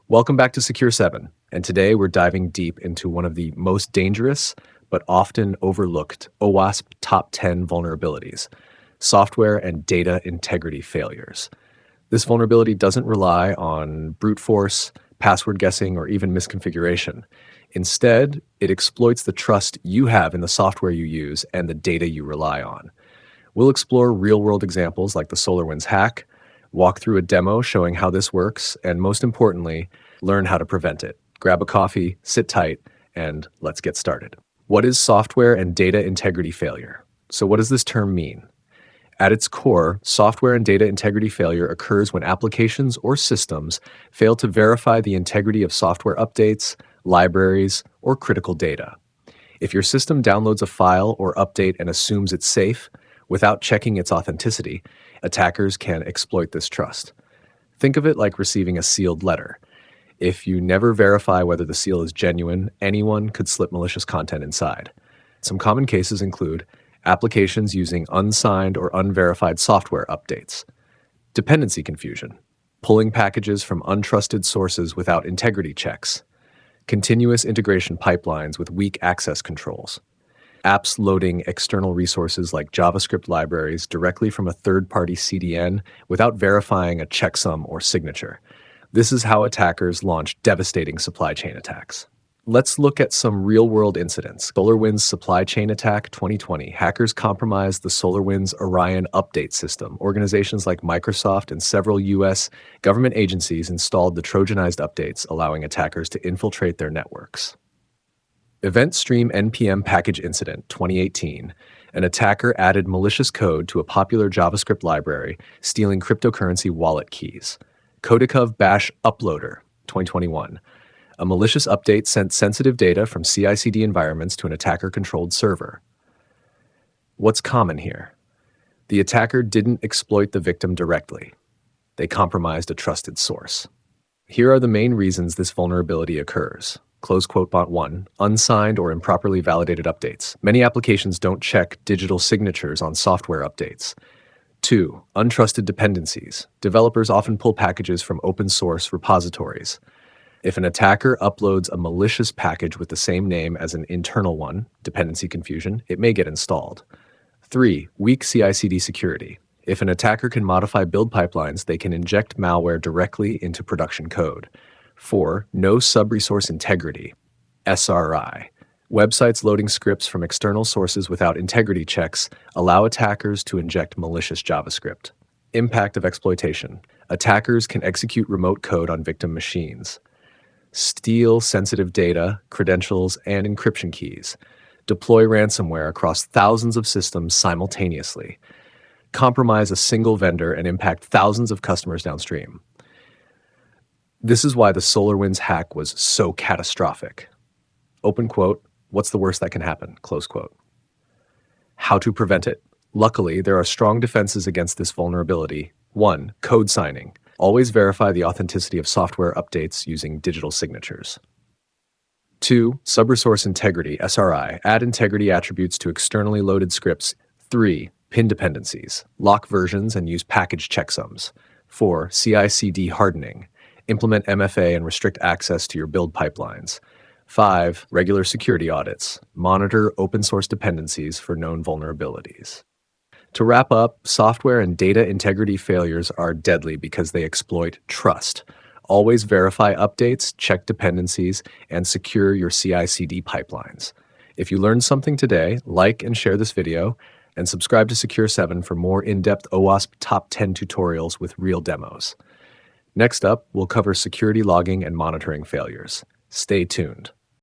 Welcome back to Secure 7, and today we're diving deep into one of the most dangerous but often overlooked OWASP top 10 vulnerabilities, software and data integrity failures. This vulnerability doesn't rely on brute force, password guessing, or even misconfiguration. Instead, it exploits the trust you have in the software you use and the data you rely on. We'll explore real-world examples like the SolarWinds hack, walk through a demo showing how this works, and most importantly, learn how to prevent it. Grab a coffee, sit tight, and let's get started. What is software and data integrity failure? So what does this term mean? At its core, software and data integrity failure occurs when applications or systems fail to verify the integrity of software updates, libraries, or critical data. If your system downloads a file or update and assumes it's safe, without checking its authenticity, attackers can exploit this trust. Think of it like receiving a sealed letter. If you never verify whether the seal is genuine, anyone could slip malicious content inside. Some common cases include applications using unsigned or unverified software updates, dependency confusion, pulling packages from untrusted sources without integrity checks, continuous integration pipelines with weak access controls, apps loading external resources like JavaScript libraries directly from a third-party CDN without verifying a checksum or signature. This is how attackers launch devastating supply chain attacks. Let's look at some real-world incidents. SolarWinds supply chain attack 2020. Hackers compromised the SolarWinds Orion update system. Organizations like Microsoft and several U.S. government agencies installed the Trojanized updates, allowing attackers to infiltrate their networks. Event Stream NPM Package Incident 2018. An attacker added malicious code to a popular JavaScript library, stealing cryptocurrency wallet keys. Kodakov Bash Uploader 2021. A malicious update sent sensitive data from CI/CD environments to an attacker-controlled server. What's common here? The attacker didn't exploit the victim directly. They compromised a trusted source. Here are the main reasons this vulnerability occurs. Close quote bot 1, unsigned or improperly validated updates. Many applications don't check digital signatures on software updates. 2, untrusted dependencies. Developers often pull packages from open source repositories. If an attacker uploads a malicious package with the same name as an internal one, dependency confusion, it may get installed. 3, weak CI/CD security. If an attacker can modify build pipelines, they can inject malware directly into production code. 4, no sub-resource integrity, SRI. Websites loading scripts from external sources without integrity checks allow attackers to inject malicious JavaScript. Impact of exploitation. Attackers can execute remote code on victim machines, steal sensitive data, credentials, and encryption keys, deploy ransomware across thousands of systems simultaneously, compromise a single vendor, and impact thousands of customers downstream. This is why the SolarWinds hack was so catastrophic. Open quote, what's the worst that can happen? Close quote. How to prevent it? Luckily, there are strong defenses against this vulnerability. 1, code signing. Always verify the authenticity of software updates using digital signatures. 2, sub-resource integrity, SRI. Add integrity attributes to externally loaded scripts. 3, pin dependencies. Lock versions and use package checksums. 4, CI/CD hardening. Implement MFA and restrict access to your build pipelines. 5, regular security audits. Monitor open source dependencies for known vulnerabilities. To wrap up, software and data integrity failures are deadly because they exploit trust. Always verify updates, check dependencies, and secure your CI/CD pipelines. If you learned something today, like and share this video, and subscribe to Secure 7 for more in-depth OWASP top 10 tutorials with real demos. Next up, we'll cover security logging and monitoring failures. Stay tuned.